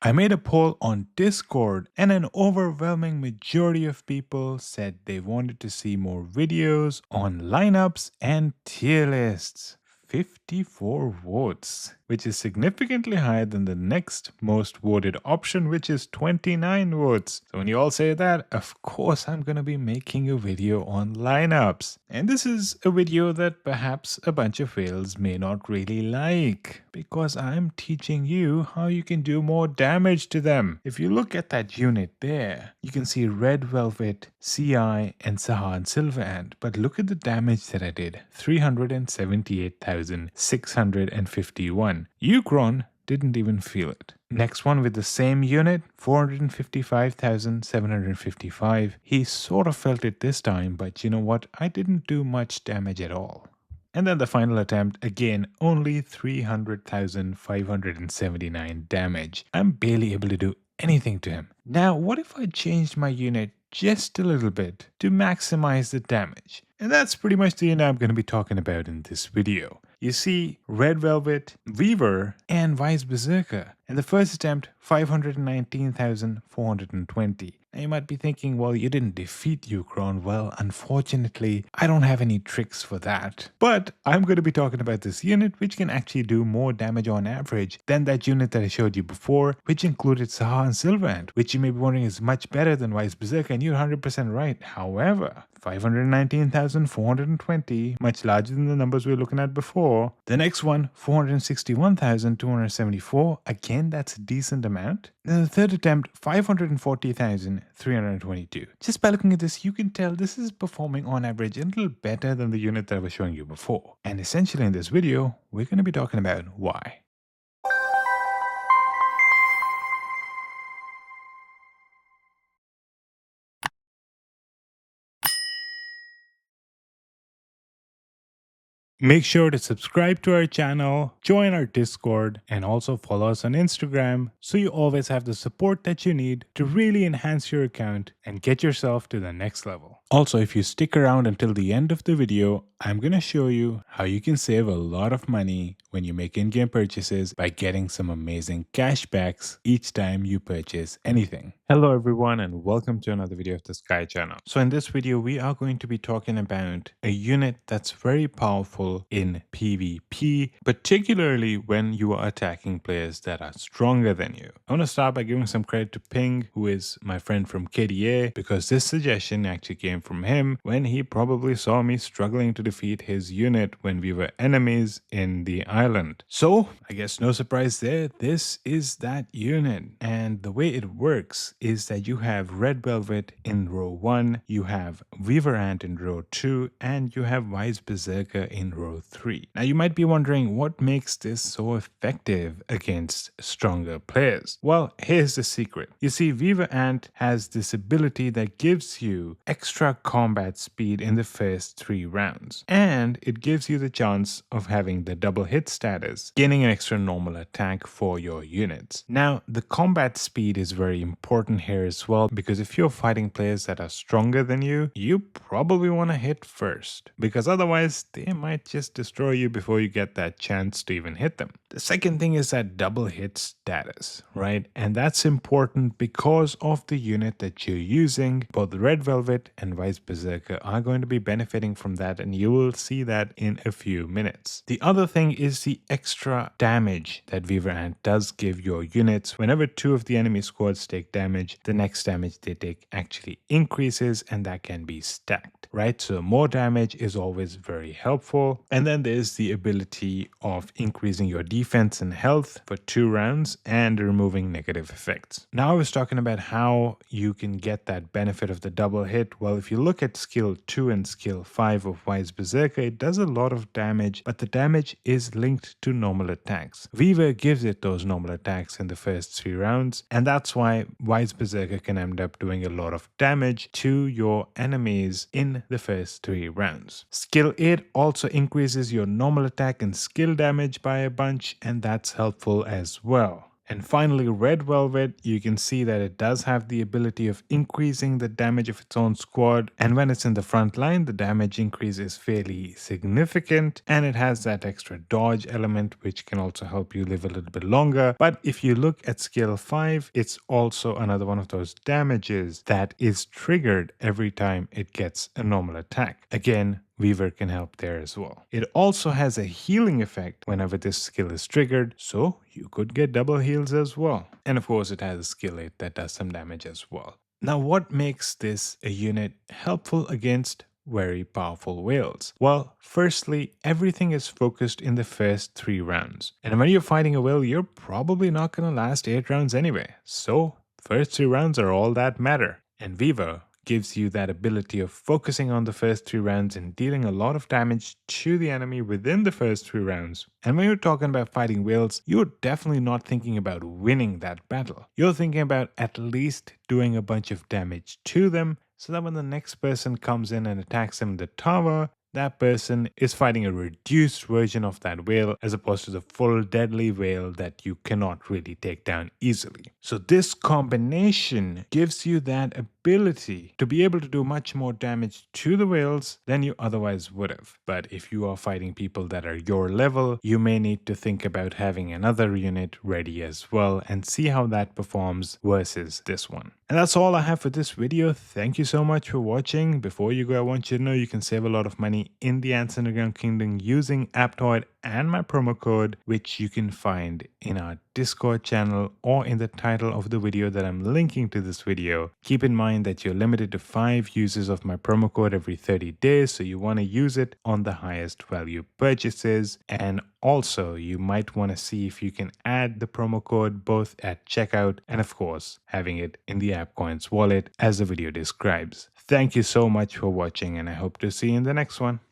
I made a poll on Discord, and an overwhelming majority of people said they wanted to see more videos on lineups and tier lists. 54 votes, which is significantly higher than the next most voted option, which is 29 votes. So when you all say that, of course I'm going to be making a video on lineups. And this is a video that perhaps a bunch of whales may not really like, because I'm teaching you how you can do more damage to them. If you look at that unit there, you can see Red Velvet, CI, and Sahan Silver Ant, but look at the damage that I did, 378,651. Ukron didn't even feel it. Next one with the same unit, 455,755. He sort of felt it this time, but you know what? I didn't do much damage at all. And then the final attempt, again, only 300,579 damage. I'm barely able to do anything to him. Now, what if I changed my unit just a little bit to maximize the damage? And that's pretty much the unit I'm going to be talking about in this video. You see Red Velvet, Weaver, and Vice Berserker. In the first attempt, 519,420. Now you might be thinking, well, you didn't defeat Ukron. Well, unfortunately, I don't have any tricks for that. But I'm going to be talking about this unit, which can actually do more damage on average than that unit that I showed you before, which included Saha and Silver Ant, which you may be wondering is much better than Vice Berserker, and you're 100% right. However, 519,420, much larger than the numbers we were looking at before. The next one, 461,274. Again, that's a decent amount. Then the third attempt, 540,322. Just by looking at this, you can tell this is performing on average a little better than the unit that I was showing you before. And essentially in this video, we're going to be talking about why. Make sure to subscribe to our channel, join our Discord, and also follow us on Instagram so you always have the support that you need to really enhance your account and get yourself to the next level. Also, if you stick around until the end of the video, I'm going to show you how you can save a lot of money when you make in-game purchases by getting some amazing cashbacks each time you purchase anything. Hello everyone and welcome to another video of the Sky channel. So in this video, we are going to be talking about a unit that's very powerful in PvP, particularly when you are attacking players that are stronger than you. I want to start by giving some credit to Ping, who is my friend from KDA, because this suggestion actually came from him when he probably saw me struggling to defeat his unit when we were enemies in the island. So I guess no surprise there, this is that unit. And the way it works is that you have Red Velvet in row 1, you have Weaver Ant in row 2, and you have Vice Berserker in row 3. Now you might be wondering what makes this so effective against stronger players. Well, here's the secret. You see, Weaver Ant has this ability that gives you extra combat speed in the first 3 rounds, and it gives you the chance of having the double hit status, gaining an extra normal attack for your units. Now, the combat speed is very important here as well, because if you're fighting players that are stronger than you, you probably want to hit first, because otherwise they might just destroy you before you get that chance to even hit them. The second thing is that double hit status, right? And that's important because of the unit that you're using. Both Red Velvet and Vice Berserker are going to be benefiting from that, and you will see that in a few minutes. The other thing is the extra damage that Weaver Ant does give your units. Whenever 2 of the enemy squads take damage, the next damage they take actually increases, and that can be stacked, right? So more damage is always very helpful. And then there's the ability of increasing your defense and health for 2 rounds and removing negative effects. Now I was talking about how you can get that benefit of the double hit. Well, if you look at skill 2 and skill 5 of Vice Berserker, it does a lot of damage, but the damage is linked to normal attacks. Weaver gives it those normal attacks in the first 3 rounds, and that's why Vice Berserker can end up doing a lot of damage to your enemies in the first 3 rounds. Skill 8 also increases your normal attack and skill damage by a bunch, and that's helpful as well. And finally, Red Velvet, you can see that it does have the ability of increasing the damage of its own squad. And when it's in the front line, the damage increase is fairly significant. And it has that extra dodge element, which can also help you live a little bit longer. But if you look at skill 5, it's also another one of those damages that is triggered every time it gets a normal attack. Again, Weaver can help there as well. It also has a healing effect whenever this skill is triggered, so you could get double heals as well. And of course, it has a skill 8 that does some damage as well. Now, what makes this a unit helpful against very powerful whales? Well, firstly, everything is focused in the first 3 rounds. And when you're fighting a whale, you're probably not going to last 8 rounds anyway. So, first 3 rounds are all that matter. And Weaver gives you that ability of focusing on the first 3 rounds and dealing a lot of damage to the enemy within the first 3 rounds. And when you're talking about fighting whales, you're definitely not thinking about winning that battle. You're thinking about at least doing a bunch of damage to them so that when the next person comes in and attacks them in the tower, that person is fighting a reduced version of that whale as opposed to the full deadly whale that you cannot really take down easily. So this combination gives you that ability to be able to do much more damage to the whales than you otherwise would have. But if you are fighting people that are your level, you may need to think about having another unit ready as well and see how that performs versus this one. And that's all I have for this video. Thank you so much for watching. Before you go, I want you to know you can save a lot of money in the Ants Underground Kingdom using Aptoid and my promo code, which you can find in our Discord channel or in the title of the video that I'm linking to this video. Keep in mind that you're limited to 5 uses of my promo code every 30 days, so you want to use it on the highest value purchases. And also, you might want to see if you can add the promo code both at checkout and, of course, having it in the AppCoins wallet as the video describes. Thank you so much for watching, and I hope to see you in the next one.